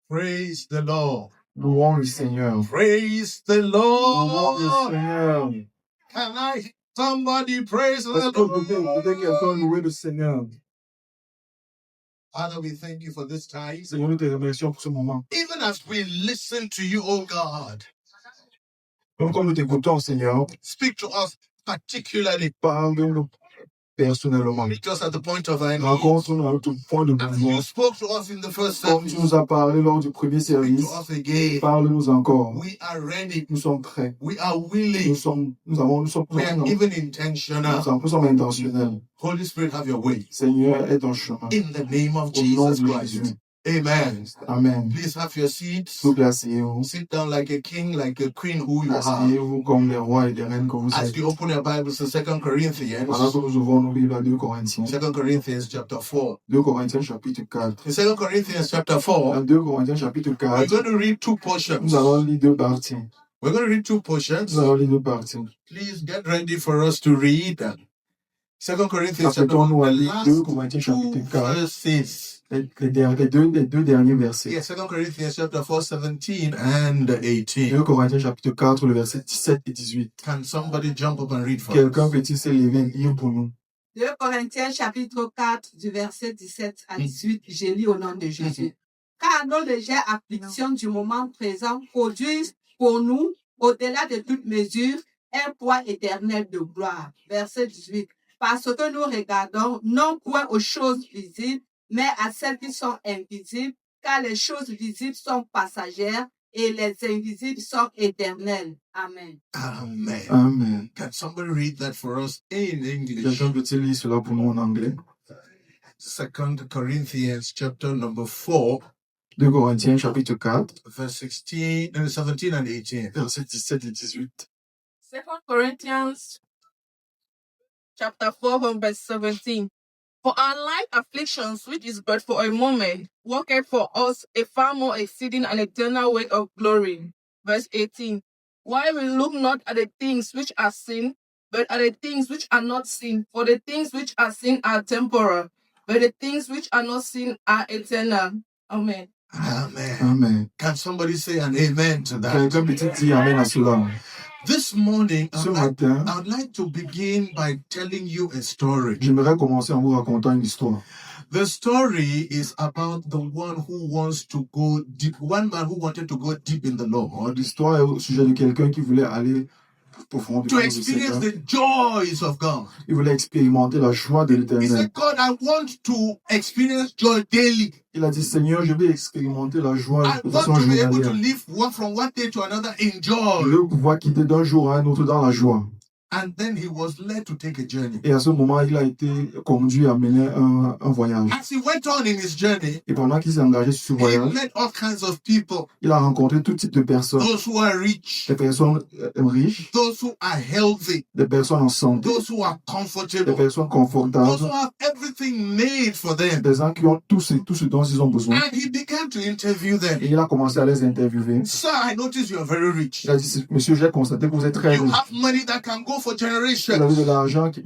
Praise the Lord. Louons le Seigneur. Praise the Louons le Lord. Seigneur. Can I somebody praise the Est-ce que vous pouvez Lord? quelqu'un louer le Seigneur? Father, we thank you for this time. Seigneur, nous te remercions pour ce moment. Even as we listen to you, oh God, Donc, comme nous t'écoutons, Seigneur, speak to us particularly. parle-nous personnellement. Meet us at the point of our needs. Rencontre-nous à notre point de As besoin. you spoke to us in the first Comme tu service, nous as parlé lors du premier speak service, to us again. parle-nous encore. We are ready. Nous sommes prêts. We are Nous willing. sommes We are even nous intentional. sommes intentionnels. Holy Spirit, have your way. Seigneur, aie ton chemin. In the name of Au nom Jesus de Christ. Jésus. Amen. Amen. Please have your seats. S'il vous plaît, asseyez-vous. Sit down like a king, like a queen who you are. Asseyez-vous comme des rois et des reines que vous As êtes. you open your Bibles to 2 Corinthians, Pendant que nous ouvrons nos Bibles à 2 Corinthiens. 2 Corinthians chapter 4. 2 Corinthiens chapitre 4. In 2 Corinthians chapter 4, Dans 2 Corinthiens chapitre we're 4, going to read two portions. nous allons lire deux parties. We're going to read two portions. Nous allons lire deux parties. Please get ready for us to read 2 Corinthians chapter 4, Apprêtons-nous à the lire 2 last Corinthiens two chapitre 4, verses. les deux derniers versets. Yes, 2 Corinthians chapter 4, 17 and 18. 2 Corinthiens chapitre 4, le verset 17 et 18. Can somebody jump up and read for Quelqu'un us? peut-il se lever et lire pour nous? 2 Corinthiens chapitre 4 du verset 17 à 18, je lis au nom de Jésus. Car nos légères afflictions du moment présent produisent pour nous, au-delà de toute mesure, un poids éternel de gloire. Verset 18. Parce que nous regardons non point aux choses visibles, mais à celles qui sont invisibles, car les choses visibles sont passagères et les invisibles sont éternelles. Amen. Amen. Amen. Can somebody read that for us in English? Quelqu'un peut-il lire cela pour nous en anglais? 2 Corinthians chapter number 4, 2 Corinthiens chapitre 4, verse 16 and 17 and 18. versets 17 et 18. 2 Corinthians chapter 4 from verse 17. For our light afflictions, which is but for a moment, worketh for us a far more exceeding and eternal weight of glory. Verse 18. Why we look not at the things which are seen, but at the things which are not seen. For the things which are seen are temporal, but the things which are not seen are eternal. Amen. Amen. Amen. Can somebody say an amen to that? Quelqu'un peut-il dire Amen à cela? This morning, Ce matin, I would like to begin by telling you a story. j'aimerais commencer en vous racontant une histoire. The story is about the one who wants to go deep, one man who wanted to go deep in the Lord, L'histoire est au sujet de quelqu'un qui voulait aller profondément to dans le experience Seigneur. the joys of God. Il voulait expérimenter la joie de He l'Éternel. said, God, I want to experience joy daily. Il a dit, Seigneur, je vais expérimenter la joie I de want façon to be able to journalière. live from one day to another in Je joy. veux pouvoir quitter d'un jour à un autre dans la joie. And then he was led to take a journey. Et à ce moment, il a été conduit à mener un voyage. As he went on in his journey, Et pendant qu'il s'est engagé sur ce he voyage, met all kinds of people, il a rencontré tout type de personnes. those who are rich, Des personnes riches, those who are healthy, des personnes en santé, those who are des comfortable, personnes those who confortables, have everything made for them. des gens qui ont tout ce dont ils ont besoin. And he began to interview them. Et il a commencé à les interviewer. Sir, I notice you are very rich. Il a dit, monsieur, j'ai constaté que vous êtes très You riche. have money that can go for Vous generations. avez de l'argent qui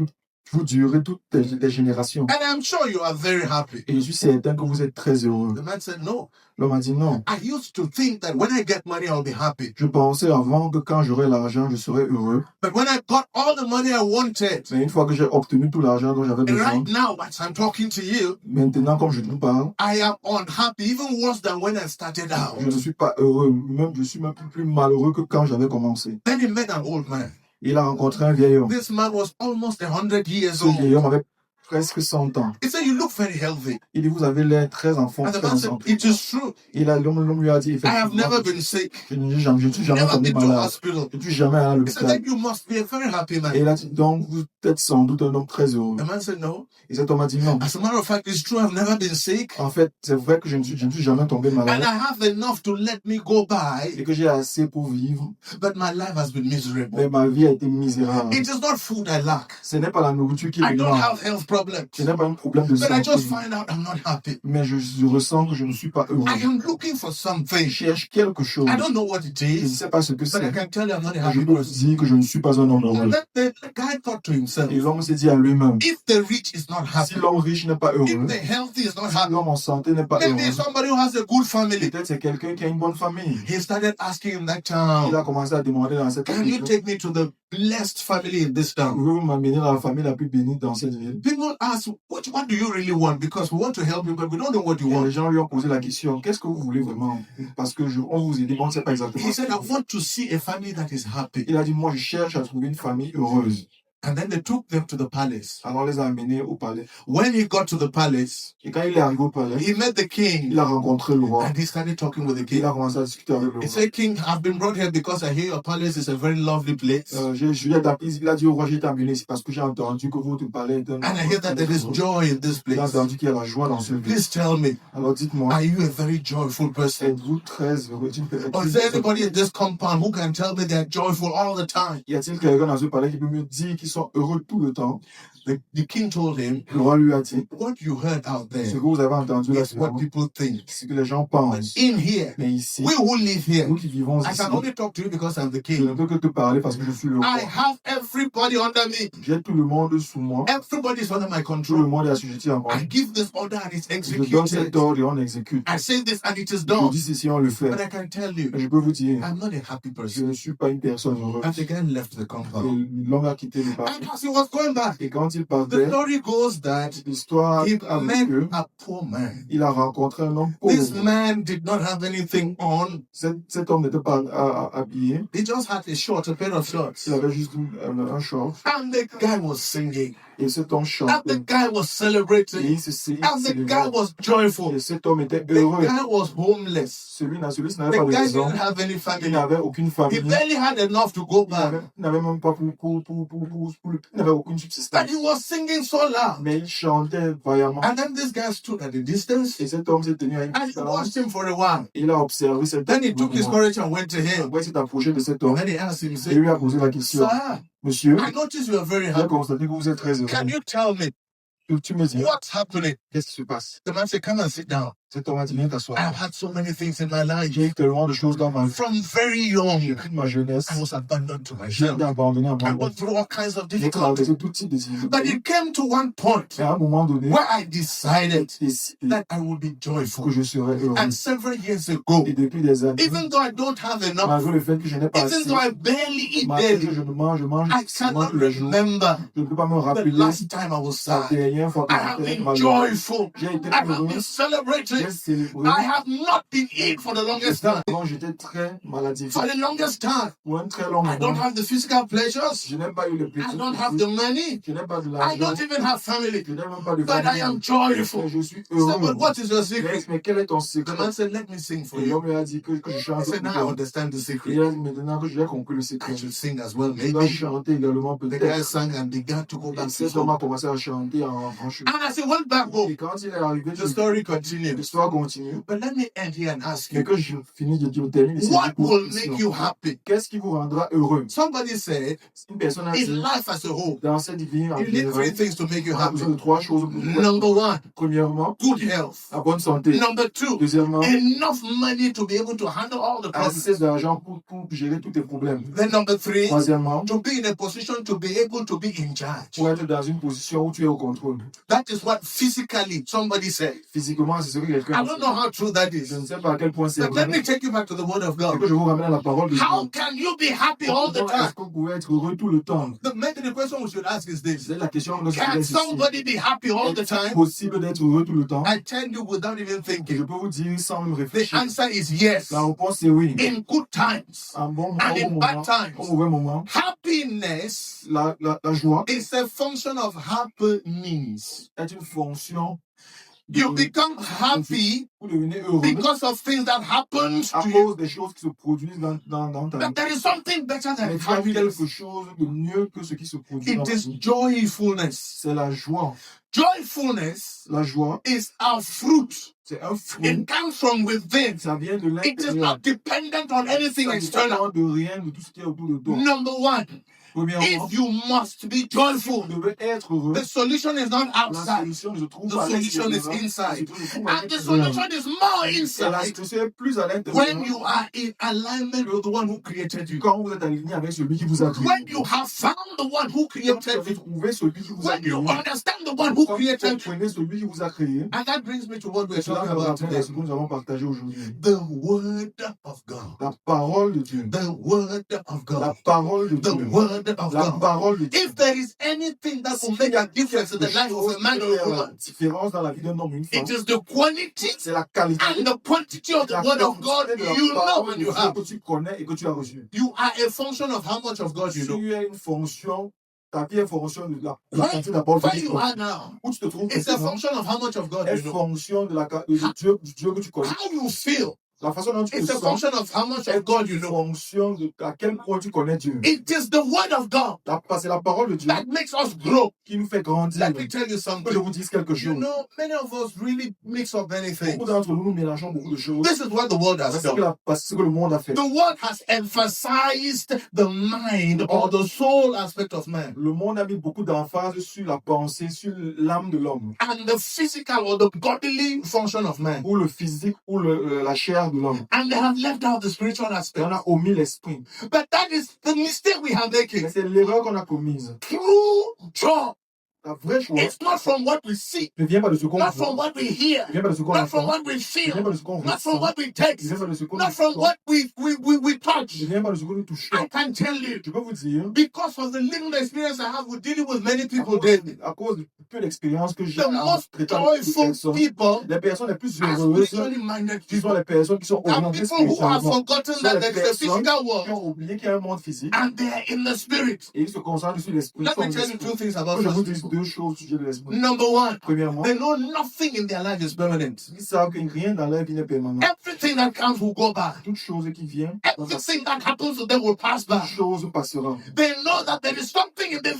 vous durez toutes les générations. And I'm sure you are very happy. Et je suis certain que vous êtes très heureux. The man said, no. L'homme a dit non. I used to think that when I get money, I'll be happy. Je pensais avant que quand j'aurais l'argent, je serais heureux. But when I got all the money I wanted, Mais une fois que j'ai obtenu tout l'argent dont j'avais and besoin, right now, as I'm talking to you, maintenant, comme je vous parle, I am unhappy, even worse than when I started out. je ne suis pas heureux. Je suis même plus malheureux que quand j'avais commencé. Then he met an old man. Il a rencontré un vieil homme. This man was almost 100 years Ce old. vieil homme avait presque 100 ans. He said, you look very healthy. Il dit, vous avez l'air très enfant, And the très man said, santé. it is true. L'homme lui a dit, I have effectivement, never been sick, je ne suis jamais never tombé been to malade. hospital. Je ne suis jamais allé à He said, l'hôpital. then you must be a very happy Et man. il a dit, donc, vous êtes sans doute un homme très heureux. The man said, no. Et cet homme a dit, non. As a matter of fact, it's true. I've never been sick. En fait, c'est vrai que je ne suis jamais tombé And malade. I have enough to let me go by. Et que j'ai assez pour vivre. But my life has been miserable. Mais ma vie a été misérable. It is not food I lack. Ce n'est pas la nourriture qui I me don't manque. have health Je problems. Je n'ai pas un problème de But I santé. just find out I'm not happy. Mais je ressens que je ne suis pas heureux. I am looking for Je something. cherche quelque chose. I don't know what it Je ne is, sais pas ce que but I c'est. can tell you I'm not a Mais je happy peux vous person. dire que je ne suis pas un homme heureux. And then the guy thought to himself, Et l'homme s'est dit à lui-même, if the rich is not si happy, l'homme riche n'est pas heureux, if the healthy is not si happy, l'homme en santé n'est pas maybe heureux, somebody who has a good family. peut-être c'est quelqu'un qui a une bonne famille. He started asking in that Il town, a commencé à demander dans cette can you ville, take me to the blessed family in this town? pouvez-vous m'amener dans la famille la plus bénie dans cette ville? People ask, what do you really want? Because we want to help you, but we don't know what you Et les want. gens lui ont posé la question, qu'est-ce que vous voulez vraiment? Parce que on vous aide, mais on ne sait pas exactement. He said, I want to see a family that is happy. Il a dit, moi je cherche à trouver une famille heureuse. And then they took them to the palace. Alors on les a amenés au palais. When he got to the palace, Et quand il est arrivé au palais, he met the king il a rencontré le roi. and he started talking with the Il king. a commencé à discuter avec le He roi. said, King, I've been brought here because I hear your palace is a very lovely place. Il a dit au roi, j'ai été amené ici parce que j'ai entendu que votre palais est un And I hear that there is joy in this Il a place. entendu qu'il y a la joie dans ce lieu. Please tell me, Alors dites-moi, are you a very joyful person? êtes-vous très heureux? Or is there anybody in this compound who can tell me they're joyful all the time? Y a-t-il quelqu'un dans ce palais qui peut me dire qu'ils sont heureux tout le temps? The king told him, Le roi lui a dit, what you heard out ce there que vous avez entendu là, is what people think. c'est ce que les gens But pensent. in here, Mais ici, we who live here, nous qui vivons I ici, can only talk to you because I'm the je ne king. peux que te parler parce que je suis le I roi. have everybody under me. J'ai tout le monde sous moi. Everybody is under my Tout le control. monde est assujetti à moi. I give this order and it's Je donne cet executed. ordre et on exécute. I say this and it is Je done. dis ceci, on le fait. But I can tell you, Mais je peux vous dire, I'm not a happy je person. ne suis pas une personne heureuse. And the guy left the Et compound. l'homme a quitté le palais. And as he was going back, Et quand il the partait, story goes that l'histoire he avec eux, met a poor man. il a rencontré un homme This pauvre. man did not have anything on. Cet homme n'était pas habillé. He just had a short, a pair of shorts. Il avait juste un short. And the guy was singing. Et cet homme And chantait. the guy was Et celebrating. il se And the guy célébrait. was joyful. Et cet homme était The heureux. guy was homeless. Celui-ci The n'avait pas de guy maison. didn't have any Il family. n'avait aucune He famille. barely had enough to go back. Il n'avait même pas il n'avait aucune But subsistance. he was singing so loud. Mais il chantait vaillamment. And then this guy stood at a distance Et cet homme s'est tenu à une and he distance. watched him for a while. Il a observé cet Then he homme. took his courage and went to him. Après, il s'est approché de cet And homme. then he asked him, he Et said, lui a posé la question. Sir, Monsieur, I notice you are very j'ai happy. constaté que vous êtes très heureux. Can you tell me Tu me dis, what's happening? qu'est-ce qui se passe? The man said, come and sit down. Cet homme a dit, viens t'asseoir. I've had so many things in my life. J'ai eu tellement de choses dans ma vie. From very young, Depuis ma jeunesse, I was abandoned to j'ai myself. été abandonné à I moi-même. went through all kinds of J'ai difficulties. traversé tout type de But difficultés. it came to one point Mais à un moment donné, where I decided j'ai décidé that I would be que joyful. je serais heureux. And several years ago, Et depuis des années, even though I don't have enough, malgré le fait que je n'ai pas even assez, though I barely eat malgré que daily, je mange I souvent cannot tous les jours, remember je ne peux pas me the rappeler last time I was la sad. dernière fois que I have j'étais been malheureux. joyful. J'ai été I have heureux, been j'ai celebrating. célébré. I have not been ill for the longest time. Avant, j'étais très maladif. For the longest time, Pour un très long I don't moment, have the physical pleasures. je n'ai pas eu le I petit don't have the money. je n'ai pas de I l'argent, don't even have family. je n'ai même pas de But I famille. am joyful. Mais je suis He said, heureux. but what is your secret? Mais quel est ton The secret? man said, let me sing for Et you. l'homme lui a dit que je I chante. said, now I Et understand the secret. il a dit maintenant que j'ai compris le secret. I should sing as well, Il va maybe. chanter également The guy peut-être. sang and began to go Et back to cet homme a home. commencé à chanter en franchement. And as he went back home, Et quand il est arrivé, the story continued. l'histoire continue. But let me end here and ask Mais you, que je finis de dire, termine ici. what will make you happy? Qu'est-ce qui vous rendra heureux? Somebody said, Une personne a in dit, life as a whole, dans cette vie, en you need général, three things to make you on a happy. besoin de trois choses pour vous. Number one, Premièrement, good health. la bonne santé. Number two, Deuxièmement, enough money to be able to handle all the problems. assez d'argent pour gérer tous tes problèmes. Then number three, Troisièmement, to be in a position to be able to be in charge. pour être dans une position où tu es au contrôle. That is what physically somebody said. Physiquement, c'est ce que quelqu'un I a don't dit. know how true that Je is. ne sais pas à quel point c'est But let vrai. me take you back to the word of C'est God. que je vous ramène à la parole de Dieu. How can you be happy all the Comment est-ce time? que vous pouvez être heureux tout le temps? Maybe the question we should ask is this. C'est la question que nous Can devons ici. somebody be happy all the Est-il time? possible d'être heureux tout le temps? I tell you without even Et je thinking. peux vous dire sans même The réfléchir. answer is yes. La réponse est oui. In good times Un bon and in moment, bad times. au mauvais moment. Happiness La joie is a function of happenings. est une fonction. You become happy Vous devenez heureux because of things that happened à to you. cause des choses qui se produisent dans ta vie. But there is something better than Mais il y a happiness. quelque chose de mieux que ce qui se produit dans It ta is vie. joyfulness. C'est la joie. Joyfulness La joie, is our fruit. c'est un fruit. It comes from within. Ça vient de It is l'intérieur. not dependent on anything Ça external. dépend de rien, de tout ce qui est autour de toi. Number one, Premièrement, If you must be joyful, vous devez être heureux. the solution is not La outside. solution ne se trouve The pas à solution is l'extérieur. inside. Se trouve à And the l'intérieur. solution is more Et la inside solution est plus à l'intérieur. when you are in alignment with the one who created you. Quand vous êtes aligné avec celui qui vous a créé. When you have found the one who Quand vous created avez you. trouvé celui qui vous a When créé. you understand the one who Quand vous created you. comprenez celui qui vous a créé. And that brings me to what we're Cela talking nous about ramène à today. ce que nous allons partager aujourd'hui. The word of God. La parole de Dieu. The word of La God. parole de The Dieu. word of La God. parole de Dieu. If there is anything that will make a difference in the life of a man or a la woman, différence dans la vie d'un homme ou une femme, it is the quality c'est la qualité and the quantity of the la word of God quantité de la you know parole when de you Dieu have. que tu connais et que tu as reçu. You are a function of how much of God you know. Tu es une fonction, ta vie est fonction de la Right? quantité de la parole Where que tu you connais. are now, Où tu te trouves it's a maintenant function of how much of God est you know. fonction de du Dieu que tu connais. How you feel, La façon dont tu te it's a sens function of how much of est God you une know. fonction de à quel point tu connais Dieu. It is the word of God C'est la parole de Dieu that makes us grow. qui nous fait grandir. Let me tell you Que je something. vous dise quelque You chose. know, many of us really mix up many things. Beaucoup d'entre nous, nous mélangeons beaucoup de choses. This is what the world has C'est ce done. que le monde a fait. The world has emphasized the mind or the soul aspect of man Le monde a mis beaucoup d'emphase sur la pensée, sur l'âme de l'homme, and the physical or the bodily function of man. ou le physique, ou la chair de l'homme. And they have left out the spiritual Et aspect. on a omis l'esprit. But that is the mistake we are Mais making. c'est l'erreur qu'on a commise. True joy. La vraie joie It's not from what we see, ne vient pas de ce qu'on not from voit, what we hear, ne vient pas de ce qu'on not from entend, what we ne vient feel, pas de ce qu'on not from ressent, what we ne taste, vient pas de ce qu'on not from ressent, what we touch. ne vient pas de ce qu'on touche. I can tell you, Je peux vous dire, because of the little experience I have with dealing with many people daily, à cause de peu d'expérience que j'ai the en most traitant avec les joyful personnes, people les personnes les plus are heureuses, spiritually minded qui sont people. les personnes qui sont There are orientées people who have spirituellement, forgotten sont that les there is a personnes physical qui world ont oublié qu'il y a un monde physique and they are in the spirit. et ils se concentrent sur l'esprit. Let sur me tell you l'esprit. two things Que about je vous those dise people. deux choses au sujet de l'esprit. Number one, Premièrement, they know nothing in their life is permanent. ils savent que rien dans leur vie n'est permanent. Everything that comes will go by. Toute chose qui vient, Everything that happens to them will pass toute by. chose passera. They know that there is something in the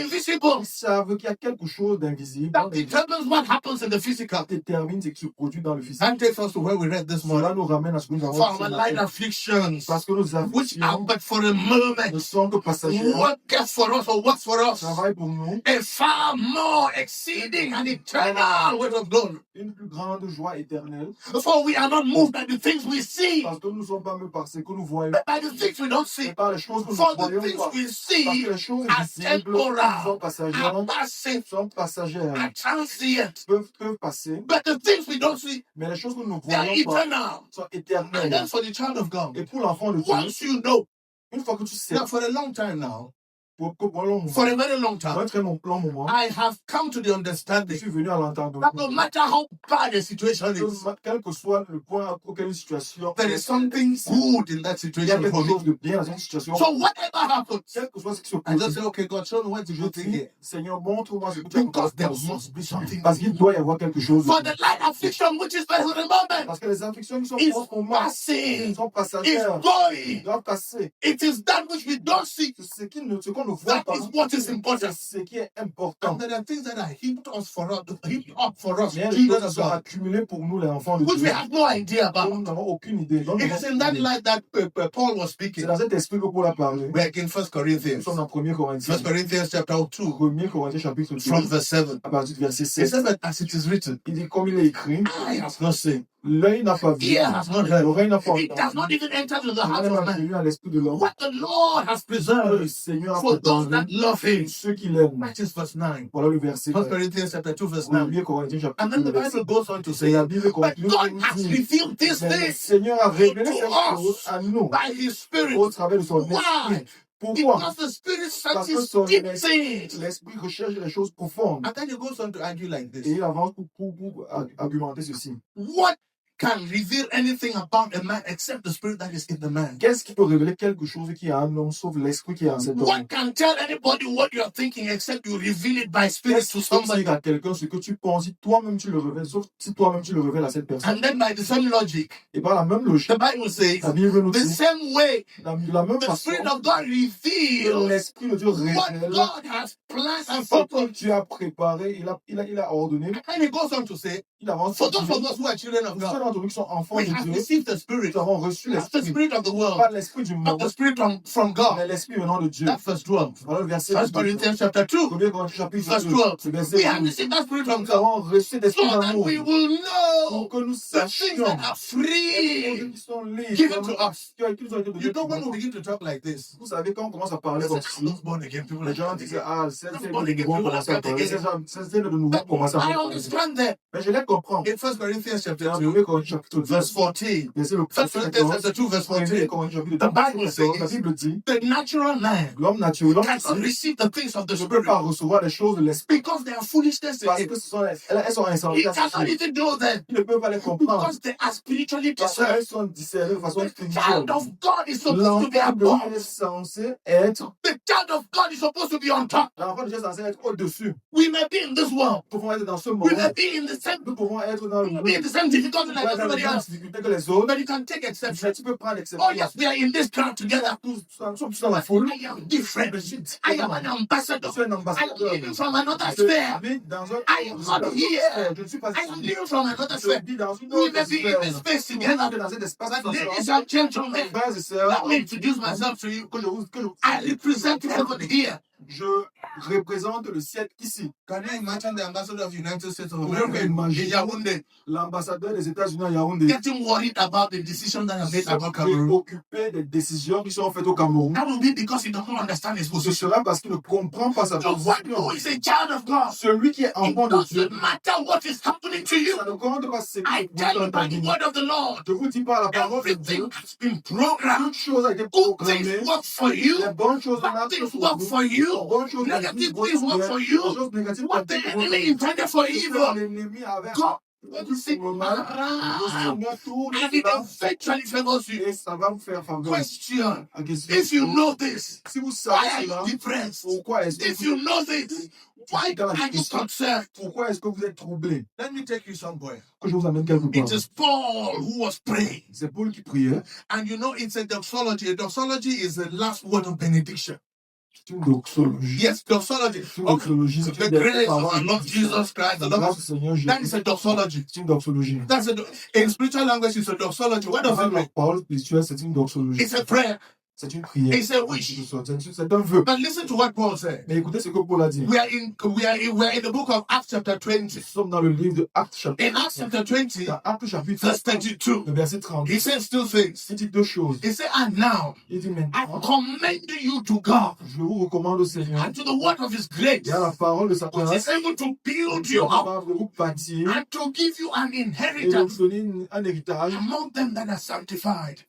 invisible Ils savent qu'il y a quelque chose d'invisible that determines what happens in the physical. qui détermine ce qui se produit dans le physique. That takes us to where we read this Cela morning. nous ramène à ce que nous avons For dit ce our light matin. afflictions, Parce que nos which are afflictions but for a ne moment, sont que passagères, worketh for us or works for us travaillent pour nous a far more exceeding and eternal weight of glory. une plus grande joie éternelle. For we are not moved by the things we see, Parce que nous ne sommes pas mus par ce que nous voyons, but by the things we don't see. mais par les choses que nous For the voyons things pas. we Parce see que les choses are visibles temporal, sont passagères, are passing, sont passagères, are transient. peuvent passer, But the things we don't see, mais les choses que nous ne they are voyons pas eternal. sont And éternelles. that's for the child of God. Et pour l'enfant de Dieu, Once you know, une fois que tu sais, now for a long time now, pour un long moment, for a very long pour un time, très long moment, I have come to the je understanding suis venu à l'entendre. that no matter how bad the situation is, Quel que soit le point auquel une situation, there is something good in that il y a situation quelque for me. chose de bien dans une situation. So whatever happens, Quel que soit ce qui se I just produit, say, okay, God, show me what's the je good thing dis, here. Seigneur, montre-moi ce que tu as Because there fait. must be something. Parce qu'il doit y avoir quelque chose. For the light affliction, which is for the moment, Parce que les afflictions qui sont is fortes pour moi, passing, sont is passagères, going. doivent passer. It is that which we don't see. Ce qu'on ne voit That pas, is what is c'est important. ce qui est important. And there are things that are heaped up for us, Il y a des children choses of qui sont God, accumulées pour nous, les enfants de which we Dieu, have no idea dont about. nous n'avons aucune idée. dont nous It n'avons is in aucune that idée. light that Paul was C'est speaking. dans cet esprit que Paul a parlé. We're in 1 Nous Corinthians. sommes dans 1 Corinthiens. 1 Corinthians chapter 2, 1 Corinthiens chapitre 2, from verse 7. à partir du verset It 7. says that as it is written, Il dit, comme il est écrit, eye has not seen, l'œil n'a pas vu, ear has not heard, l'oreille n'a pas it does not entendu, even enter into the il heart n'a of même man. venu à l'esprit de l'homme. What the Lord has Le preserved Seigneur a for those préparé that love Him. ceux qui l'aiment. That is verse 9. Voilà le verset 1 9. Corinthians chapter 2, verse 9. 1 Corinthiens chapitre And then the 2, verset Bible goes on to Et say, la Bible but continue God de has nous dire, revealed these mais le things Seigneur a révélé to quelque us chose à nous by His Spirit. au travers de son Why? esprit. Pourquoi? Because the Spirit Parce que searches son deep esprit, things. l'esprit recherche les choses profondes. And then he goes on to argue like Et this. il avance pour argumenter ceci. What can reveal anything about a man except the spirit that is in the man? Qu'est-ce qui peut révéler quelque chose qui est en un homme, sauf l'esprit qui est en cet homme? What can tell anybody what you're thinking except you reveal it by spirit Qu'est-ce to qui peut somebody? dire à quelqu'un ce que tu penses, si toi-même tu le révèles, sauf si toi-même tu le révèles à cette personne? And then by the same logic, Et par la même logique, the Bible says, la Bible nous the dit, same way de la même the façon, Spirit of God reveals l'esprit de Dieu what révèle God has planned and ce que purposed. tu as préparé, il a ordonné, And he goes on to say, il avance. for those of us who are children of Ceux God, d'entre nous qui sont enfants We de have Dieu, received the Spirit, nous avons reçu not the l'esprit, Spirit of the world, pas l'esprit du but monde, the Spirit from God. mais l'esprit venant de Dieu. That's verse 12. Voilà le verset 1 Corinthians chapter 2, 1 Corinthiens chapitre verse 2, 12. c'est verset We have 12. received that Spirit from Nous God avons reçu l'esprit so that d'amour we will pour know que nous the things sachions that are les free qui sont libres, given to us. qui nous ont été donnés You know, pour when nous. we begin to talk like this, Vous savez, quand on commence à parler they comme say, ça, those born again people les are gens born disent, again. ah, c'est de nouveau commencer à parler, c'est de nouveau But commencer à I parler. understand that Mais je les comprends. in 1 Corinthians chapter Dans 2, 1 Corinthiens chapitre 2, verse 14, verset le 1 Corinthians chapter 2, verse 1 14, Corinthiens chapitre 2, the Bible la says Bible dit, the natural man l'homme naturel, l'homme cannot physique receive the things of the ne peut Spirit pas recevoir les choses de l'esprit because they are foolishness to parce him. que elles sont He insensées. cannot even know them Il ne peut pas les comprendre because they are spiritually parce discerned. qu'elles sont discernées de façon The spirituelle. child of God is supposed to be L'enfant de above. Dieu est censé être, The child of God is supposed to be on top. l'enfant de Dieu est censé être au-dessus. We may be in this world. Nous pouvons être dans ce We monde. may be in the same, Nous pouvons être dans le we may monde. be in the same difficulty Nous like pouvons être dans les everybody mêmes else. difficultés que les autres. But you can take exception. Mais tu peux prendre Oh l'exception. yes, we are in this crowd together. Nous sommes tous dans la foule. I am different. I am an ambassador. Je suis un I am ambassadeur. living from another Je sphere. vis dans un I am not here. Je ne suis pas I am ici. living from another Je sphere. vis dans une We autre may be in sphère. this space Nous sommes together. dans cet espace But ladies ensemble. and gentlemen, Frères et sœurs, let me introduce myself to you. que je I represent heaven here. je représente le ciel ici. Can you imagine the ambassador of the United States of Vous America pouvez in imaginer Yaoundé l'ambassadeur des États-Unis à Yaoundé getting worried about the decision that I made about Cameroon? préoccupé des décisions qui sont faites au Cameroun. That will be because he doesn't understand his Ce position. sera parce qu'il ne comprend pas sa The one position. who is a child of God, Celui qui est it enfant de Dieu, doesn't matter what is happening to you. ça ne compte pas ce I qui tell you vous by the entendez. word of the Lord, Je vous dis par la parole de Dieu, everything has been programmed. toute chose a été Good programmée. things work for you. Les bonnes choses Bad things work for you. bonnes choses Negative négatives things work for you. les choses négatives What the enemy intended for evil, l'ennemi avait God will see le around. Seigneur tourne And it cela eventually favors you. et ça va vous faire faveur. Question: La question, if you know this, si vous why savez are cela, you depressed? pourquoi est-ce que If you know this, why are you concerned? pourquoi est-ce que vous êtes troublé? Let me take you somewhere. Que je vous amène quelque It part. is Paul who was praying. C'est Paul qui priait. And you know, it's a doxology. A doxology is the last word of benediction. C'est une doxologie. Yes, doxology. C'est une Okay. doxologie. C'est The une des grace of paroles. our Lord Jesus Christ, the La love grâce of du Seigneur that is Jésus. a doxology. C'est une doxologie. That's a in spiritual language, it's a doxology. What does it La mean? parole spirituelle, c'est une doxologie. It's a prayer. C'est une prière. It's a wish. C'est un vœu. But listen to what Paul said. Mais écoutez ce que Paul a dit. We are in the book of Acts chapter 20. Nous sommes dans le livre de Actes chapitre. In Acts chapter 20, Dans Actes chapitre verse 32, le verset 30. he says two things. Il dit deux choses. He said, and now Il dit I maintenant, commend you to God je vous recommande au Seigneur and to the word of his grace, et à la parole de sa which grâce is able to build qui you est up capable de vous bâtir and to give you an et de inheritance vous donner un héritage among them that are sanctified.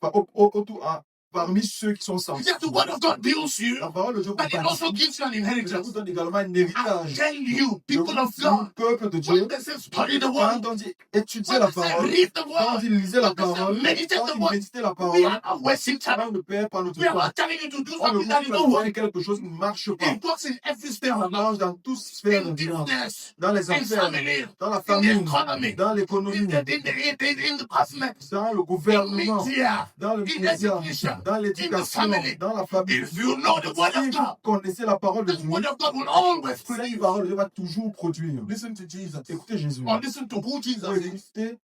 Parmi ceux qui sont Yes, sanctifiés. the word of God builds you, La parole de Dieu vous but it also bâtit. gives you an Mais elle inheritance. vous donne également un I héritage. tell you, Je vous people of dis, God, peuple de Dieu, when they say study the word, quand on dit étudier when la they say parole, read the quand on word, dit lisez la when they say parole, meditate quand the on dit word, méditer la we parole, are not wasting time. on ne perd pas notre We are temps. not telling you to do On ne something vous that dit is pas not de working. faire quelque chose qui ne marche pas. It works in every sphere Ça of life. marche dans toutes sphères In de vie, business, dans les in affaires, family, dans la in the famille, economy, dans in l'économie, the government, dans le in gouvernement, media, dans le in média, education, dans in the l'éducation, family. dans la famille. If you know the word Si of vous God, connaissez la parole de the Dieu, word of God will always cette produce. parole de Dieu va toujours produire. Listen to Jesus. Écoutez Jésus. Or listen to who Jesus is. Écoutez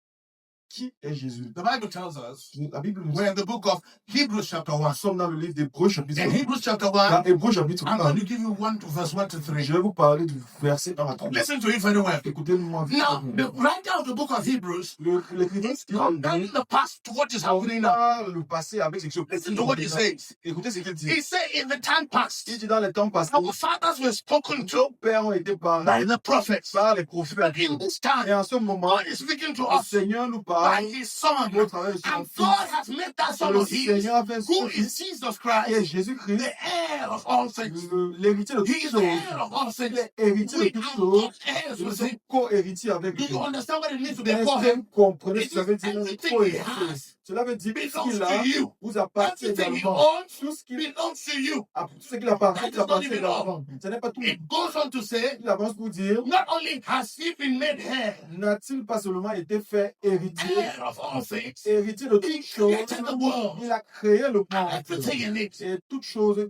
qui est Jésus. The Bible tells us La Bible nous dit, we're in the book of Hebrews chapter 1. nous sommes dans le livre d'Hébreux chapitre In 1. Hebrews chapter Dans 1, Hébreux chapitre I'm 1, going to give you verse 1 to 3. je vais vous parler du verset dans la 3. Listen to it very well. Écoutez-moi vite. Now, the writer of the book of Hebrews L'écrivain is comparing the past to what is happening now. compare le passé avec ce qui se Listen to what he says. Écoutez ce qu'il dit. He said, in the time past, Il dit dans les temps passés, our fathers were spoken to nos pères ont été parlés by the prophets. par les But prophètes. in this Et time, en ce moment, God is speaking to le us Seigneur nous by parle his Son. au travers de son And Fils. God has made that Et Son le of his, Seigneur a fait who ce is Jesus qui est Christ, Jésus-Christ, the heir of all things. l'héritier de He toutes is the choses. heir of all Il things. est héritier de We toutes are choses. co-heirs Nous with sommes him. co-héritiers avec Do lui. you understand what it means to be a Est-ce que co-heir? vous comprenez ce It que ça veut is dire everything he co-héritier? has Cela veut dire que ce belongs qu'il to a you. vous appartient Everything he également. owns Tout ce qu'il belongs to you. tout ce qu'il appartient, That il is not appartient even all. également. Ce n'est pas tout. It goes on to say, Il avance pour dire, not only has he been made heir, n'a-t-il pas seulement été fait héritier, heir of all things, héritier de he toutes choses, created the world il a créé le and monde everything in it. et toutes choses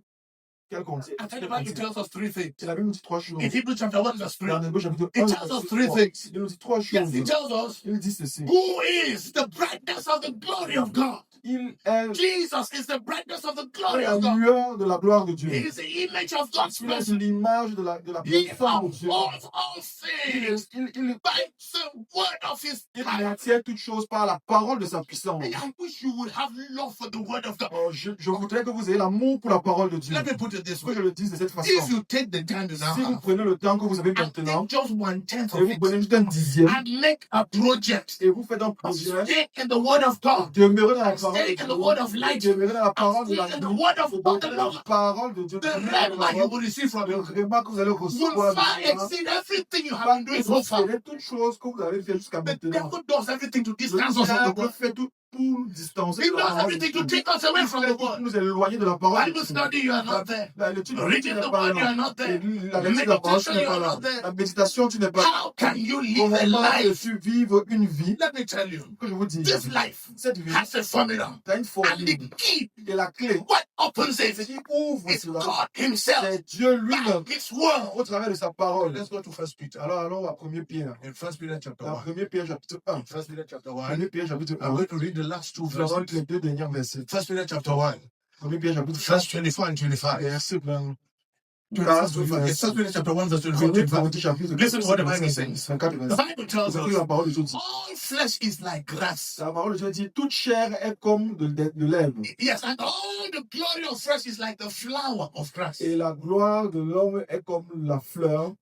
Quel contient? I think the Bible tells us three things. La Bible nous dit trois choses. In Hebrews chapter 1, verse 3, Dans Hébreux chapitre it 1, tells us verset three 3, things. il nous dit trois Yes, choses. it tells us Il dit ceci. who is the brightness of the glory of God. Il est Jesus is the brightness of the glory la of God. lueur de la gloire de He Dieu. is the image of God's Il est person. l'image de la He personne de Dieu. upholds all things Il by the word of his power. maintient toutes choses par la parole de sa puissance. I wish you would have love for the word of God. Oh, je voudrais que vous ayez l'amour pour la parole de Dieu. Let me put it this Que way. je le dise de cette façon. If you take the time to now Si vous have, prenez le temps que vous avez and maintenant, take just 1/10 et of vous it, prenez juste un dixième, and make a project, et vous faites un projet, stay in the word of God, demeurez dans la stay in the parole word de of Dieu, light, demeurez dans la parole de la stay in the word of the la Lord. parole de Dieu. The rhema you will receive from Le him réma que vous allez will recevoir far exceed everything you have been doing so far. c'est toutes choses que vous avez fait jusqu'à The maintenant. devil does everything to Le distance us from the diable word. fait tout pour nous distancer He de la does parole de everything to Dieu. take us away Il from fait the tout pour word. nous éloigner de la parole de Bible Dieu. study, you are not there. L'étude Reading tu the n'es pas word, you are là. not there. La lecture de la parole, tu Meditation, n'es you pas are là. not there. La méditation, tu n'es pas là. How can you live a Comment life? peux-tu vivre une vie Let me tell you, que je vous dis? this life Cette vie, has a formula. tu as une And formule. the key, Et la clé, what opens ce it, qui ouvre is cela, God Himself c'est Dieu lui-même by His word. au travers de sa parole. Let's go to 1 Peter. Alors, allons à 1er Pierre. In 1 Peter chapter La 1. 1er Pierre chapitre 1. 1 Peter chapter 1. 1er Pierre chapitre I'm 1. going to read the last two Nous allons lire verses. les deux derniers versets. 1 Peter chapter 1. 1er Pierre chapitre 1. Verse 24 and 25. Verset 20. 24, 25. It's 1 Peter chapter 1, verse 24 and 25. chapitre Listen to what the Bible says. 24 The versets. Bible tells Vous écoutez la us parole de Dieu dit. all flesh is like grass. La parole de Dieu dit, toute chair est comme de l'herbe. Yes, and all the glory of flesh is like the flower of grass. Et la gloire de l'homme est comme la fleur.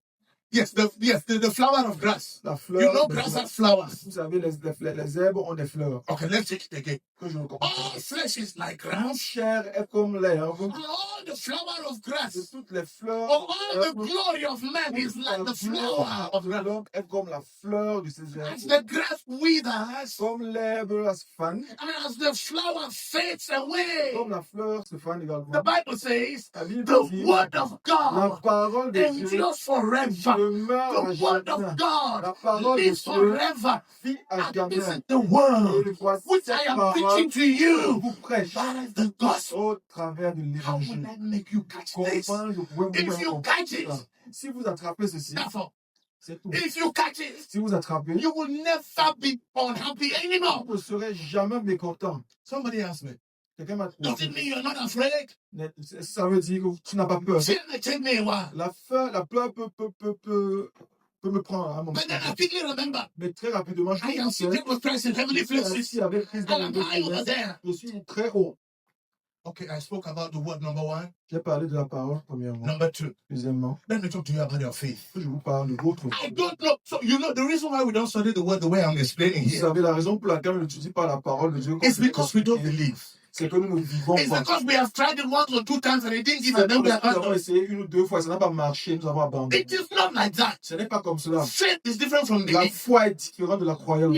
Yes, the flower of grass. La fleur. You know des grass fleurs. has flowers. Vous savez, les herbes ont des fleurs. Okay, let's take it again. Que je ne comprends All pas. flesh is like Toute grass. chair est comme l'herbe. And all the flower of Et grass. toutes les fleurs. Or all the l'herbe, glory of man is like the flower of grass. l'homme est comme la fleur de ces As herbes. the grass withers, Comme l'herbe se fane. and as the flower fades away, Comme la fleur se fane the également. Bible says, La Bible the dit, word of la God parole de Dieu endures forever. demeure à The word of jamais. God La parole de lives Dieu forever. vit à And this jamais. is the Et word voici which cette I am parole preaching to que you vous prêche by the gospel. au travers de How will l'évangile. I make you catch this? Comment je pourrais vous If faire you comprendre catch it, ça? Si vous attrapez ceci, therefore, c'est tout. if you catch it, Si vous attrapez, you will never be unhappy anymore. vous ne serez jamais mécontent. Somebody asked me, Quelqu'un m'a does it mean you're not afraid? Ça veut dire que tu n'as pas peur. Fear may take me a while. La peur peut me prendre à un moment. But then I quickly remember, Mais très rapidement, je I am suis seated with Christ in heavenly places. assis avec Christ dans And le I'm high over ciel. there. Je suis très haut. Okay, I spoke about the word number one. J'ai parlé de la parole, premièrement. Number two, Deuxièmement, let me talk to you about your faith. je vous parle de votre I foi. don't know. So, you know, the reason why we don't study the word the way I'm explaining Vous here savez, la raison pour laquelle on n'étudie pas la parole de Dieu, is because we don't believe. c'est que nous ne vivons It's pas. because we have tried it once or two times and it didn't give C'est and then we parce have que nous avons gone. essayé une ou deux fois, ça n'a pas marché, nous avons abandonné. It is not like that. Ce n'est pas comme cela. Faith is different from La belief. foi est différente de la croyance.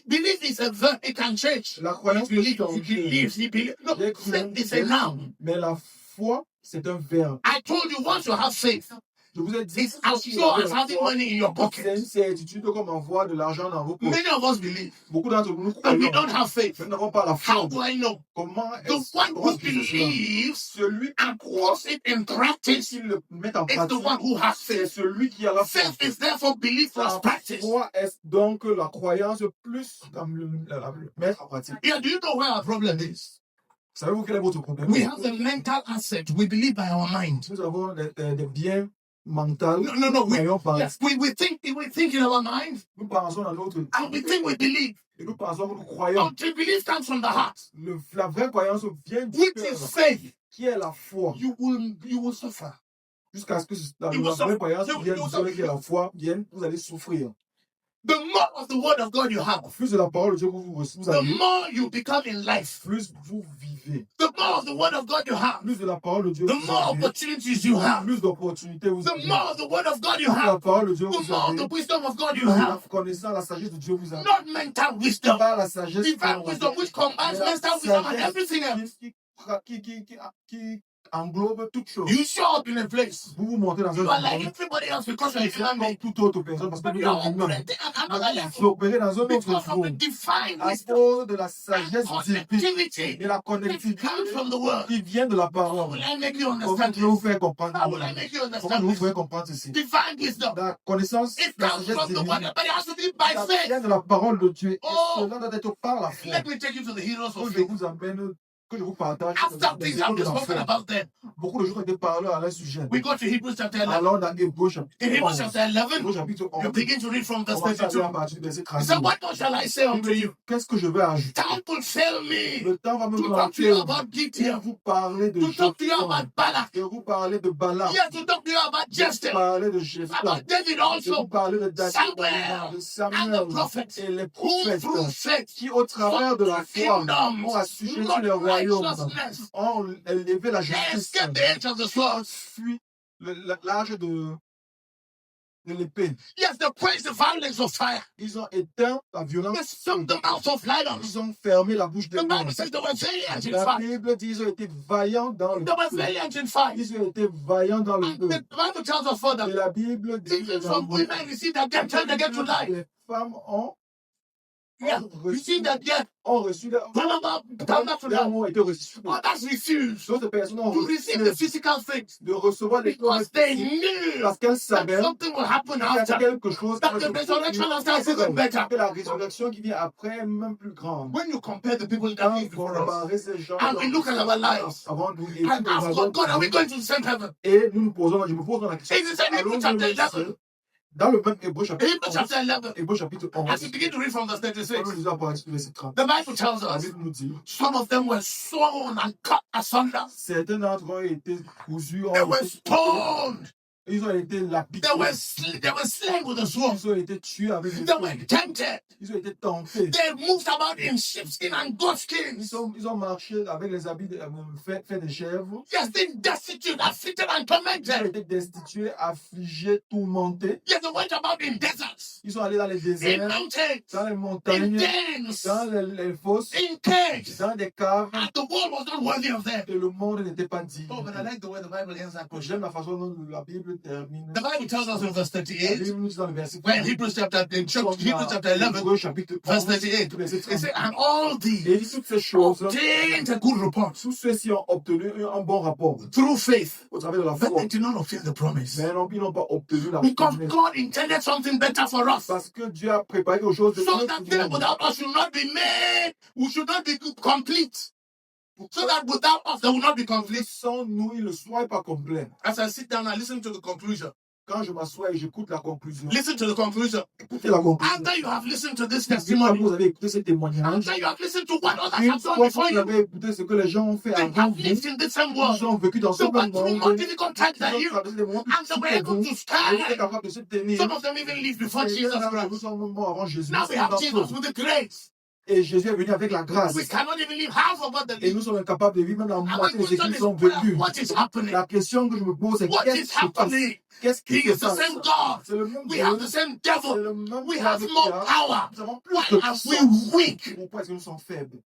Belief is a verb, it can change. La croyance peut He changer. believes, he believes. No, J'ai cru, faith is a noun. mais la foi, c'est un verbe. I told you once you have faith, Je vous ai dit, it's as sure as having money in your c'est pocket. une certitude comme avoir de l'argent dans vos poches. Many of us believe, Beaucoup d'entre nous but we croyons, don't have faith. mais nous n'avons pas la How foi. do I know? Comment The one comment who est-ce que c'est cela? believes Celui qui and croit, puts it in practice s'il le met en is the pratique, one who has c'est faith. celui qui a la foi. Faith is therefore belief plus La practice. foi est donc la croyance plus dans le mettre en pratique. Yeah, do you know where our problem is? Savez-vous quel est votre problème? We have a mental asset. We believe by our mind. Nous avons des biens mentaux. No. Croyons par- Yes, we think in our mind, Nous pensons dans notre and we think we believe. et nous pensons que nous croyons. Until belief comes from the heart, La vraie croyance vient du which cœur, is faith. qui est la foi. You will suffer. Jusqu'à ce que la You will vraie suffer. croyance You vienne will du cœur, suffer. qui est la foi, vienne, vous allez souffrir. The more of the word of God you have, Plus de la parole de Dieu que vous the avez, more you become in life. plus vous vivez. The more of the word of God you have, Plus de la parole de Dieu the que vous more avez, opportunities you have, plus d'opportunités vous the avez. more of the word of God you Plus de la have, parole de Dieu the que vous more of avez, the wisdom of God you plus de la have. connaissance, la sagesse de Dieu vous avez. Not mental wisdom, Pas la sagesse divine wisdom, which combines mental wisdom and everything else. qui englobe toute chose. You show up in a place. Vous vous montez dans You are un like endroit, everybody else because you're a c'est comme human being. toute autre personne parce que But nous you are sommes humains. operating at another Vous level opérez dans un autre because of the niveau divine à wisdom cause de la and sagesse divine connectivity et la that connectivité comes from the word. qui vient de la How parole. will I make you Comment understand je vais vous this? faire comprendre? How will I make you Comment je understand vous this? ferai comprendre ceci? Divine wisdom. La connaissance, It la comes sagesse from the word, divine, but it has to be by ça faith. vient de la parole de Dieu. Et Oh, cela doit être par la foi. let me take you to the heroes Que of je faith. vous amène, que je vous partage After les things héros have de been la spoken foi. about them, Beaucoup de choses ont été parlées à leur sujet. we go to Hebrews chapter 11. Alors, dans Hébreux In chapitre Hebrews 11, chapter 11, Hébreux chapitre you 11, begin to read from verse commencez à lire 32. à partir du verset He said, 32. what more shall I say unto you? Qu'est-ce que je vais ajouter? Time will fail me Le temps va me to talk to manquer you about pour Gideon, vous parler de to talk to you Jephthah, about Balak, de vous parler de Balaam, yes, to talk to you about de vous Jephthah, parler de Jephthah, about David de vous also, parler de David, Samuel, de and the Samuel prophets, et les who prophètes through faith qui, au travers de la foi, kingdoms, ont assujetti not les royaumes, righteousness, ont élevé la they justice, escaped the edge of the ont sword. fui l'âge de l'épée. Yes, they quenched the violence of fire. Ils ont éteint la violence. They stopped the mouth of lions. Ils ont fermé la bouche des The Bible lions. says they were valiant in La fight. Bible dit qu'ils ont été vaillants dans le They were feu. valiant in fight. Ils ont été vaillants dans le And feu. the Bible tells us Et further, la Bible dit even some women receive that death till they get to life. les femmes ont Yeah, receive that death. ont reçu la Come back to life. ont été reçus. Others refuse D'autres personnes ont to receive the refusé physical things de recevoir les because choses they knew parce qu'elles that savaient something will happen qu'il y a after. quelque chose That the resurrection after is even better. que la résurrection qui vient après est même plus grande. When you compare the people that Quand lived on before us comparait ces gens and we look at our lives avant nous et and ask God, God, are we going to the same heaven? et nous nous posons, je me pose la question. It's the same Hebrew allons-nous chapter au 11. ciel? Dans le même Hébreux chapitre Hebrews 11, chapter 11. Hébreux chapitre As 11, we begin to read from verse quand 36, nous lisons à partir du verset 30, the Bible tells la us Bible nous dit, some of them were sawn and cut asunder. certains d'entre eux ont été cousus, They ont were été- stoned. ils ont été lapidés, They were slain with a sword. ils ont été tués avec des They were coups, tempted. ils ont été tentés. They moved about in sheepskin and goatskins. Ils ont marché avec les habits faits de chèvres. Yes, they destitute, afflicted, and Ils ont tormented. été destitués, affligés, tourmentés. Yes, they went about in deserts, Ils sont allés dans les in déserts, mountains, dans les in montagnes, dens, dans les fosses, in caves. dans des caves. And the world was not worthy of them. Et le monde n'était pas digne. Oh, but I like the way the Bible ends that question. J'aime la façon dont la Bible termine. The Bible tells us in verse La 38, Bible nous dit dans le verset when Hebrews chapter 11, Hébreux chapitre verse 11, 38, verset it 30. says, and all Et these il dit toutes ces choses, obtained a good report tous ceux-ci ont obtenu un bon rapport through faith, au travers de la but foi. they did not obtain the promise. Mais non, ils n'ont pas obtenu la Because promesse. God intended something better for us. Parce que Dieu a préparé quelque chose de So mieux that pour they nous. without us should not be made, we should not be complete. So that without us they will not be complete. Sans nous, il ne soit pas complet. As I sit down and listen to the conclusion, Quand je m'assois et j'écoute la conclusion, listen to the conclusion. écoutez la conclusion. After you have listened to this Une fois que testimony, vous avez écouté ce témoignage, after you have listened to what others une have done fois que before vous you, avez écouté ce que les gens ont fait they avant have vous, lived in the same world. ils ont vécu dans ce They went même through more monde, difficult times than ils you, ont traversé des moments plus and they were difficiles que able vous, to et ils étaient stand. capables de se tenir. Some of them even lived before Et Jesus nous Christ. sommes morts avant Jésus. Now we have Jesus with the grace. Et Jésus est venu avec la grâce. We cannot even live half of what they Et live. nous sommes incapables de vivre même la And my moitié des question églises is, sont vécues. what is happening? La question que je me pose est What qu'est-ce is qui se passe? happening? Qu'est-ce He qui is se the passe? same God. C'est le même We Dieu. have the same C'est devil. le même We diable have qui more a. power. Nous avons Why plus de are we puissance. weak? Pourquoi est-ce que nous sommes faibles?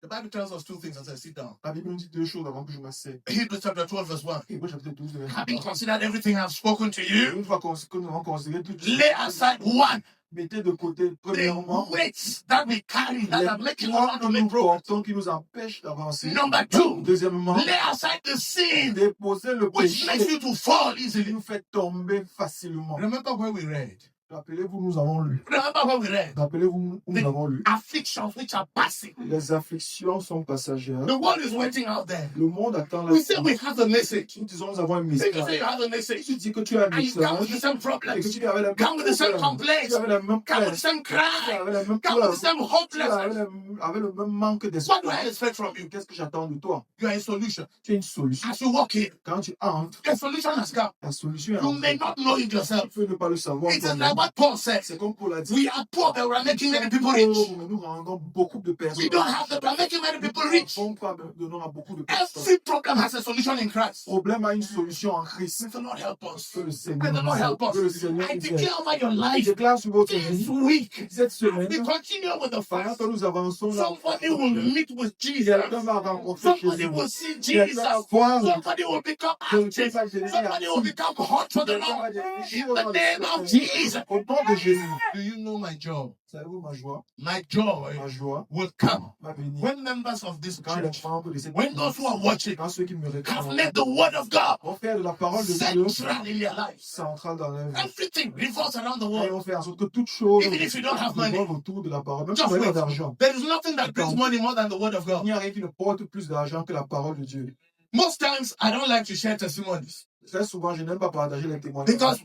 The Bible tells us two things as I sit down. La Bible nous dit deux choses avant que je m'asseye. Hebrews chapter 12, verse 1. Hébreux chapitre 12, verset Having 1. considered everything I've spoken to you, Une fois que nous avons considéré tout lay aside one, mettez de côté, the premièrement, weights that we carry that are les making us poids want que to make nous progress. portons qui nous empêchent d'avancer. Number two, Deuxièmement, lay aside the sin déposer le which makes péché you to fall qui easily. nous fait tomber facilement. Remember where we read. Rappelez-vous, nous avons lu. Remember where we read. Rappelez-vous, nous avons lu. Afflictions which are passing. Les afflictions sont passagères. The world is waiting out there. Le monde attend la We say we have a message. Nous disons, nous avons un If you say message. you have a Si message, tu dis que tu as un and you come with the message, same et problems, que tu viens avec la même come with the same problème, complaints, tu viens avec la même come with the plainte, same tu viens cry, avec la même come with the pleurs, same tu viens hopelessness, avec le même manque what do d'espoir. I expect from you? Qu'est-ce que j'attends de toi? You are a solution. Tu as une solution. As you walk in, Quand tu entres, a solution has come. la solution est You en may toi. not know it Tu yourself. peux ne pas le savoir It is like toi-même. what Paul said. C'est comme Paul a dit. We are poor, but we are making many people Pauvres, rich. mais nous rendons beaucoup de personnes. We don't have them, but we are making many people rich. Nous pas donnons à beaucoup de personnes. Every problem has a solution in Christ. Le problème a une solution en Christ. May the Lord help us. Que le May Seigneur the Lord help que le us. Seigneur I nous aide. declare over your Je life déclare sur votre this vie, week. cette semaine, We continue with the pendant fast. que nous avançons là, Somebody will meet with Jesus. quelqu'un va rencontrer Somebody Jésus. will see Quelqu'un Jesus. va voir Somebody will become active. Somebody will become hot for the Lord. In the name of Jesus. Au nom de Jésus. Do you know my joy? Savez-vous ma joie? My joy Ma joie will come va venir when members of this quand les church, membres de cette when those who are watching, quand ceux qui me have regardent made the word of God vont faire de la parole de Dieu central in their lives. centrale dans leur vie. Everything revolves around the Et world. on fait en sorte que toute chose Even if you don't have money, revolve autour de la parole. Même si just vous n'avez pas wait. d'argent. There is nothing that brings money more than the word of Il God. n'y a rien qui ne porte plus d'argent que la parole de Dieu. Most times, I don't like to share testimonies Très souvent, je n'aime pas partager les témoignages. because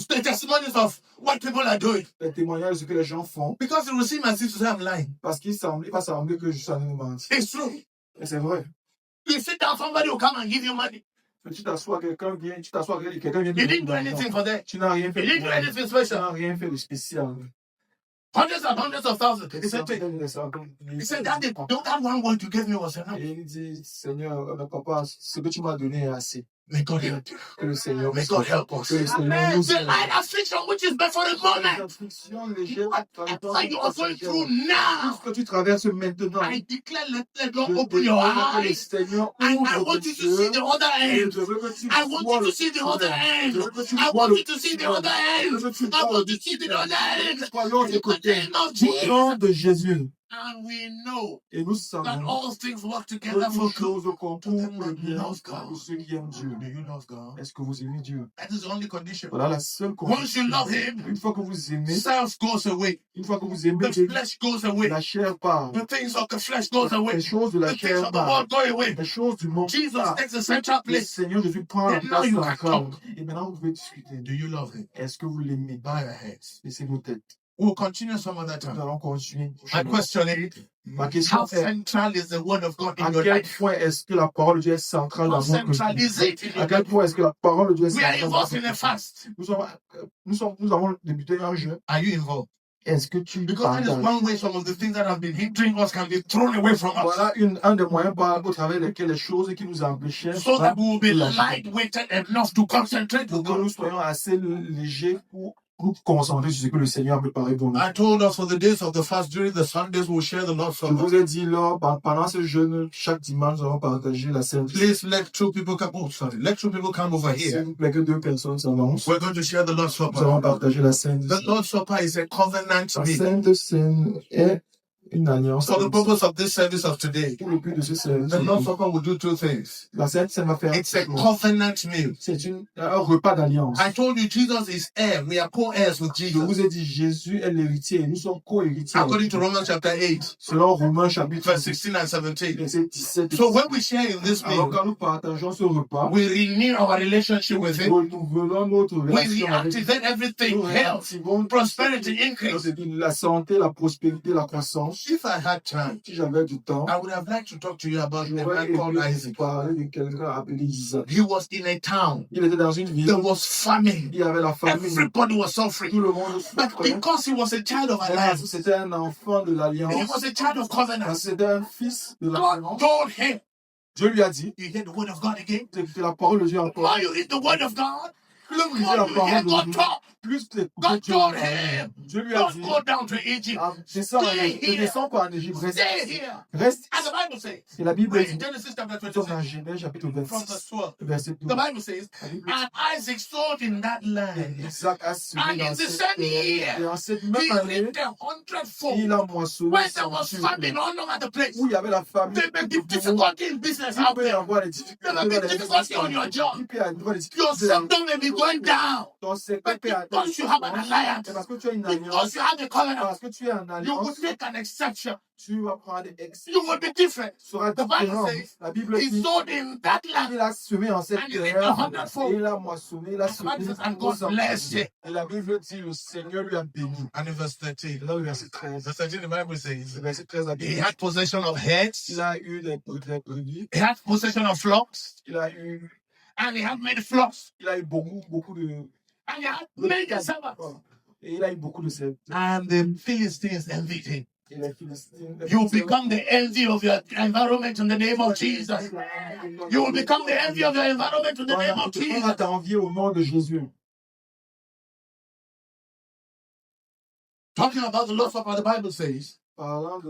the testimonies of what people are doing. Les témoignages de ce que les gens font. Because it will seem as if I'm lying. Parce qu'il va sembler que je suis en train de mentir. It's true. Et c'est vrai. You sit down, somebody will come and give you money. Tu t'assois, quelqu'un vient te You donner didn't de do anything l'argent. for that. Tu n'as rien fait. You didn't do anything Tu special. n'as rien fait de spécial. Hundreds and hundreds of thousands. He said, Daddy, don't that one word you gave me was enough. Et il dit, Seigneur, papa, ce que tu m'as donné est assez. May God help you. Que le Seigneur May God help us. que le Seigneur nous The aide. light affliction which is but for a Les moment. afflictions légères, Whatever you are going through tout now, ce que tu traverses maintenant, I declare, let the je Lord open your déclare que le eyes. Seigneur And I ouvre want tes you to see yeux. the other Et end. je veux que tu I want vois you le to see the other tunnel. end. Je veux que tu I vois want le you to see the tunnel. other Je end. veux que tu I vois want le you to see the tunnel. other end. Je vois l'autre In the côté. name of Au Jesus. nom de Jésus. And we know Et nous that savons all things work que together for toutes good. choses concourent pour le bien pour ceux qui aiment Dieu. Do you love God? Est-ce que vous aimez Dieu? That is the only condition. Voilà la seule Once condition. you love Him, Une fois que vous aimez, self goes away. une fois que vous aimez, The flesh goes away. la chair part. The things of the flesh goes away. Les choses de la The things chair of the partent. world go away. Les choses du monde Jesus partent. takes the central Le place. Seigneur Jésus prend la And now place you can centrale. talk. Et maintenant, vous pouvez discuter. Do you love Him? Est-ce que vous l'aimez? Bow your heads. Laissez vos têtes. We'll continue some other Nous time. allons continuer. My question is, Ma question how est, central is the Word of God à in your quel life? point est-ce que la parole de Dieu est centrale How dans votre central vie? is it in À your quel life? point est-ce que la parole de Dieu est We are centrale dans involved votre in a vie? fast. Nous avons débuté un jeu. Are you involved? Est-ce que tu Because that is partages? one way some of the things that have been hindering us can be thrown away from us. Voilà un des moyens au travers lesquels les choses qui nous empêchaient So that we will be la- lightweighted enough to concentrate pour with que nous God. soyons assez légers pour nous concentrer sur ce que le Seigneur a préparé pour nous. I told us for the days of the fast, during the Sundays, we'll share the Lord's Je Supper. vous ai dit là, pendant ce jeûne, chaque dimanche, nous allons partager la Sainte. Please let two people come. Oh, sorry. Let two people come over S'il here. vous plaît, que deux personnes s'avancent. We're going to share the Lord's Nous allons Supper. partager la Sainte. The Lord's Supper is a covenant La meal. Sainte Seine est une alliance. For the purpose of this service of today, Pour le but de ce service, the Lord's Supper will do two things. la Sainte Seine va faire It's a covenant meal. c'est un repas d'alliance. I told you Jesus is heir. We are co-heirs with Je Jesus. vous ai dit, Jésus est l'héritier et nous sommes co-héritiers. According to Romans chapter 8, Selon Romains chapitre verse 16 and 17. verset 17. So when we share in this Alors meal, quand nous partageons ce repas, we renew our relationship with Him. nous venons notre We relation avec lui. reactivate everything, Nous health, réactivons prosperity, increase. la santé, la prospérité, la croissance. If I had time, Si j'avais du temps, I would have liked to talk to you about a j'aurais man called aimé Isaac. parler de quelqu'un appelé Isaac. He was in a town. Il était dans une ville, There was famine. il y avait la famine, Everybody was suffering. tout le monde But souffrait. because he was a child of Parce que alliance, c'était un enfant de he l'alliance, was a child of parce covenant, que c'était un fils de God l'alliance. told him, Dieu lui a dit, you hear the word of God again? c'est la parole de Dieu encore. Why you read the word of God? Plus The vous lisez la more you hear parole de God Dieu, talk, plus tu écoutes God Dieu. told him, Dieu lui a don't dit, go down to Egypt. descends Stay ne here. descends pas en Égypte, reste Stay ici. here. Reste And ici. the Bible says, Et la Bible in dit, Genesis chapter nous sommes dans 26, Genèse chapitre from 26, verse 12, verset the 12. Bible says, La Bible dit, and Isaac sowed in that land. Isaac a semé And dans in the cette same terre. year, Et dans cette He même année, reaped 100-fold. il a moissonné When there was centuple. famine all over the place, Où il y avait la famine, there may be difficulty in business il out peut y there. avoir des difficultés. There may be difficulty on your job. Il peut y avoir des Your difficultés. symptom may be going down. Ton secteur But peut être because you have an alliance, parce que tu as une because alliance, you have a covenant, parce que tu es en you alliance, will take an exception. tu vas prendre des ex. You will be different. Sera The Bible différent. says, La Bible He dit, sowed in that land. il a semé en cette And you reap terre, 100-fold. et il a moissonné, il a And the Bible semé. says, and God blessed it. Et la Bible dit, le Seigneur lui a béni. And in verse 13, Et là, le verset 13. verse 13, the Bible says, Le verset 13 a he dit, had possession of heads, il a eu des brebis, he had possession of flocks, il a eu and he had many flocks, beaucoup de and he had many servants. Voilà. Et il a eu beaucoup de serviteurs. And the Philistines envied him. Et les Philistins. You become the envy of your environment in the name of Jesus. You will become the envy of your environment in the name of Tu Jesus. vas t'envier au nom de Jésus. Talking about the Lord's Supper, the Bible says, Parlant de